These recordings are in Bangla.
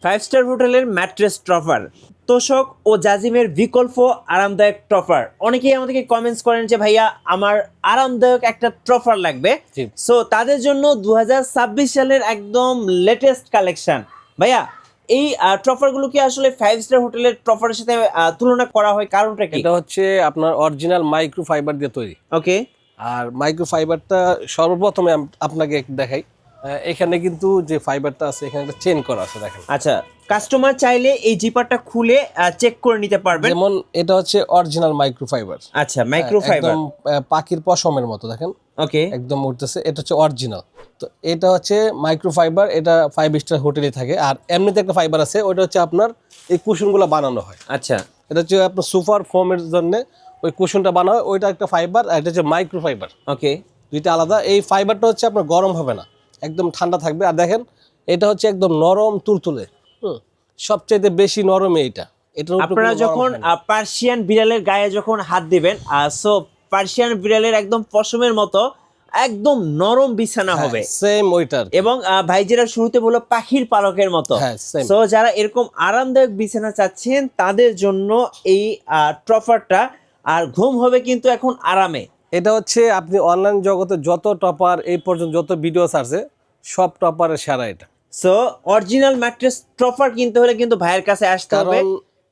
ফাইভ স্টার হোটেলের ম্যাট্রেস ট্রফার, তোশক ও জাজিমের বিকল্প আরামদায়ক ট্রফার। অনেকেই আমাদেরকে কমেন্টস করেন যে ভাইয়া আমার আরামদায়ক একটা ট্রফার লাগবে। জি। সো তাদের জন্য 2026 সালের একদম লেটেস্ট কালেকশন। ভাইয়া এই ট্রফারগুলো কি আসলে ফাইভ স্টার হোটেলের ট্রফারের সাথে তুলনা করা হয়, কারণটা কি? এটা হচ্ছে আপনার অরিজিনাল মাইক্রো ফাইবার দিয়ে তৈরি। ওকে, আর মাইক্রো ফাইবারটা সর্বপ্রথমে আপনাকে একটু দেখাই। এখানে কিন্তু যে ফাইবারটা আছে এখানে একটা চেন করা আছে, দেখেন। আচ্ছা, কাস্টমার চাইলে এই জিপারটা খুলে চেক করে নিতে পারবেন। যেমন এটা হচ্ছে অরিজিনাল মাইক্রো ফাইবার। আচ্ছা, মাইক্রো ফাইবার একদম পাখির পশমের মতো, দেখেন ওকে। একদম উঠতেছে। এটা হচ্ছে অরিজিনাল। তো এটা হচ্ছে মাইক্রো ফাইবার, এটা 5 স্টার হোটেলে থাকে। আর এমনিতে একটা ফাইবার আছে, ওটা হচ্ছে আপনার এই কুশনগুলো বানানো হয়। আচ্ছা, এটা হচ্ছে আপনার সুপার ফোমের জন্য ওই কুশনটা বানানো হয়, ওইটা একটা ফাইবার, আর এটা হচ্ছে মাইক্রো ফাইবার। ওকে, দুইটা আলাদা। এই ফাইবারটা হচ্ছে আপনার গরম হবে না, একদম ঠান্ডা থাকবে। আর দেখেন এটা হচ্ছে একদম নরম তুলতুলে, সবচাইতে বেশি নরম এইটা। এটার উপরে আপনারা যখন পার্সিয়ান বিড়ালের গায়ে যখন হাত দিবেন, সো পার্সিয়ান বিড়ালের একদম পশমের মতো একদম নরম বিছানা হবে, সেম ওইটার। এবং ভাই যেটা শুরুতে বললো পাখির পালকের মতো। হ্যাঁ, same। সো যারা এরকম আরামদায়ক বিছানা চাচ্ছেন তাদের জন্য এই ট্রফারটা, আর ঘুম হবে কিন্তু এখন আরামে। এটা হচ্ছে আপনি অনলাইন জগতে যত টপার এই পর্যন্ত যত ভিডিও আছে সব টপারের সেরা এটা। সো অরিজিনাল ম্যাট্রেস ট্রফার কিনতে হলে কিন্তু ভাইয়ের কাছে আসতে হবে।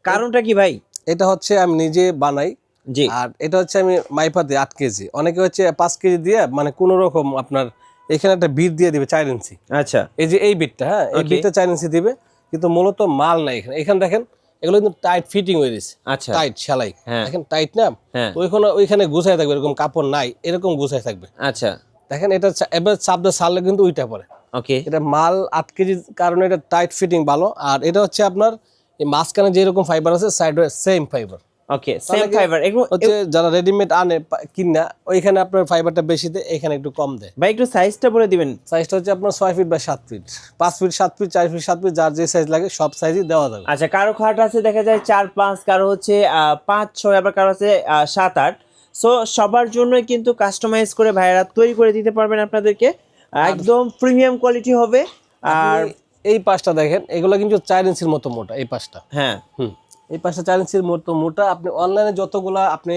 কারণটা কি ভাই? এটা হচ্ছে আমি নিজে বানাই। জি। আর এটা হচ্ছে আমি মাইপা দিই 8 কেজি, অনেকে হচ্ছে 5 কেজি দিয়ে মানে কোনো রকম আপনার এখানে একটা বিট দিয়ে দিবে 4 ইঞ্চি। আচ্ছা, এই যে এই বিটটা, হ্যাঁ, এই Okay. বিটটা 4 ইঞ্চি দিবে, কিন্তু মূলত মাল নাই এখানে। এখানে দেখেন এগুলো কিন্তু টাইট ফিটিং হয়ে দিছে। আচ্ছা, টাইট সেলাই, হ্যাঁ। দেখেন টাইট না। হ্যাঁ। তো ওইখানে গুছাই থাকবে, এরকম কাপড় নাই, এরকম গুছাই থাকবে। আচ্ছা, দেখেন এটা এবার চাপ দিয়ে ছাড়লে কিন্তু উইটা পড়ে। ওকে, এটা মাল 8 কেজির কারণে এটা টাইট ফিটিং ভালো। আর এটা হচ্ছে আপনার এই মাঝখানে যেরকম ফাইবার আছে সাইডে সেম ফাইবার। ওকে, সেম ফাইবার। এগুলো হচ্ছে যারা রেডিমেড আনে কিনা, ওইখানে আপনার ফাইবারটা বেশি দেয়, এখানে একটু কম দেয়। ভাই একটু সাইজটা বলে দিবেন। সাইজটা হচ্ছে আপনার 6 feet by 7 feet, 5 feet 7 feet 4 feet 7 feet, যার যে সাইজ লাগে সব সাইজই দেওয়া যাবে। আচ্ছা, কারো খাট আছে দেখা যায় 4-5, কারো হচ্ছে 5-6, আবার কারো আছে 7-8। সো সবার জন্যই কিন্তু কাস্টমাইজ করে ভাইয়েরা তৈরি করে দিতে পারবেন আপনাদেরকে, একদম প্রিমিয়াম কোয়ালিটি হবে। আর এই পাশটা দেখেন, এগুলো কিন্তু 4 ইঞ্চির মতো মোটা, এই পাশটা। হ্যাঁ, এই পাশটা 4 ইঞ্চির মতো মোটা। আপনি অনলাইনে যতগুলা আপনি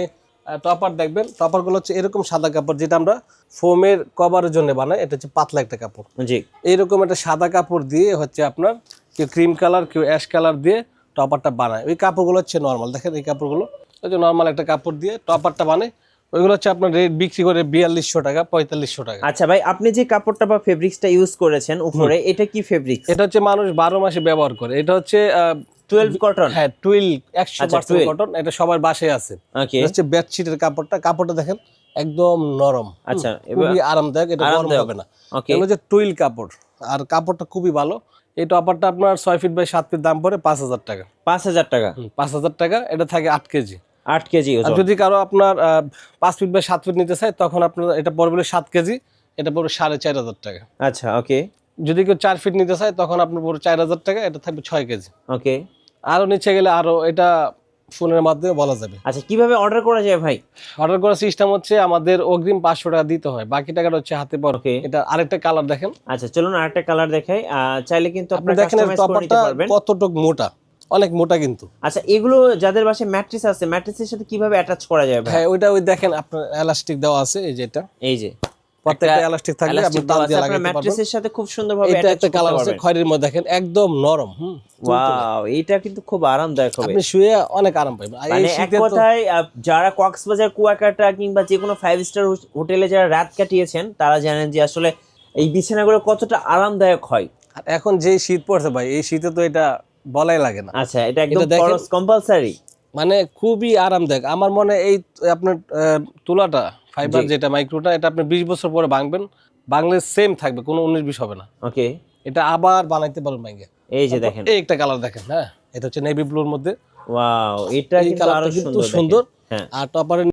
টপার দেখবেন, টপারগুলো হচ্ছে এরকম সাদা কাপড়, যেটা আমরা ফোমের কভারের জন্য বানাই। এটা হচ্ছে পাতলা একটা কাপড়। জি। এইরকম একটা সাদা কাপড় দিয়ে হচ্ছে আপনার কেউ ক্রিম কালার কেউ অ্যাশ কালার দিয়ে টপারটা বানায়। ওই কাপড়গুলো হচ্ছে নর্মাল, দেখেন এই কাপড়গুলো ওই যে নর্মাল একটা কাপড় দিয়ে টপারটা বানায়। ওইগুলো হচ্ছে আপনার রেট বিক্রি করে 4200 টাকা 4500 টাকা। আচ্ছা ভাই, আপনি যে কাপড়টা বা ফেব্রিক্সটা ইউজ করেছেন উপরে, এটা কি ফেব্রিক্স? এটা হচ্ছে মানুষ 12 মাসে ব্যবহার করে। এটা হচ্ছে 12 কটন। হ্যাঁ, 12 100% 12 কটন। এটা সবার বাসায় আছে। ওকে, এটা হচ্ছে বেডশিটের কাপড়টা দেখেন একদম নরম। আচ্ছা, খুবই আরামদায়ক, এটা গরম আরামদায়ক। হবে না। ওকে, এটা হচ্ছে টুইল কাপড়, আর কাপড়টা খুবই ভালো। এই টপারটা আপনার 6 ফিট বাই 7 ফিট দাম পড়ে 5000 টাকা। 5000 টাকা। 5000 টাকা। এটা থাকে 8 কেজি। 8 কেজি আর ওজন। যদি কারো আপনার 5 ফিট বাই 7 ফিট নিতে চায়, তখন আপনার এটা পড়বে 7 কেজি, এটা পড়বে 4500 টাকা। আচ্ছা, ওকে, যদি কেউ 4 ফিট নিতে চায়, তখন আপনার পড়বে 4000 টাকা, এটা থাকবে 6 কেজি। ওকে। আরো নিচে গেলে আরো এটা ফোনের মাধ্যমে বলা যাবে। আচ্ছা, কিভাবে অর্ডার করা যায় ভাই? অর্ডার করার সিস্টেম হচ্ছে আমাদের অগ্রিম 500 টাকা দিতে হয়, বাকি টাকাটা হচ্ছে হাতে পর। Okay. এটা আরেকটা কালার দেখেন। আচ্ছা, চলুন আরেকটা কালার দেখাই। চাইলে কিন্তু আপনি আপনারা দেখেন এর কাস্টমাইজ করে নিতে টপারটা পারবেন। কতটুক মোটা, অনেক মোটা কিন্তু। আচ্ছা, এগুলো যাদের বাসায় ম্যাট্রেস আছে, ম্যাট্রেসের সাথে কিভাবে অ্যাটাচ করা যায় ভাই? হ্যাঁ, ওই দেখেন আপনার এলাস্টিক দেওয়া আছে, এই যে এটা এই যে প্রত্যেকটা এলাস্টিক থাকবে, আপনি elastic টান দেওয়া আছে, দিয়ে আপনার লাগাতে পারবেন। ম্যাট্রেসের সাথে খুব সুন্দরভাবে এটা অ্যাটাচ একটা করতে কালার আছে পারবেন। খয়েরির মধ্যে, দেখেন একদম নরম। ওয়াও, এটা কিন্তু খুব আরামদায়ক হবে। আপনি শুয়ে অনেক আরাম পাবেন। আর এই মানে এক শীতে তো কথায় যারা কক্সবাজার কুয়াকাটা কিংবা যে কোনো 5 স্টার হোটেলে যারা রাত কাটিয়েছেন, তারা জানেন যে আসলে এই বিছানাগুলো কতটা আরামদায়ক হয়। আর এখন যে শীত পড়ছে ভাই, এই শীতে তো এটা বলাই লাগে না। আচ্ছা, এটা একদম দেখেন। খরচ কম্পালসারি। মানে খুবই আরামদায়ক। আমার মনে এই আপনার তুলাটা ফাইবার জি। যেটা মাইক্রোটা, এটা আপনি 20 বছর পরে ভাঙবেন, বাংলে সেম থাকবে, কোনো 19-20 হবে না। ওকে, এটা আবার বানাইতে পারবেন ভাঙে। এই যে দেখেন। এই একটা কালার দেখেন, হ্যাঁ, এটা হচ্ছে নেভি ব্লুর মধ্যে। ওয়াও, এটা এই কিন্তু কালারটা আরো কিন্তু সুন্দর। সুন্দর। হ্যাঁ। আর টপারের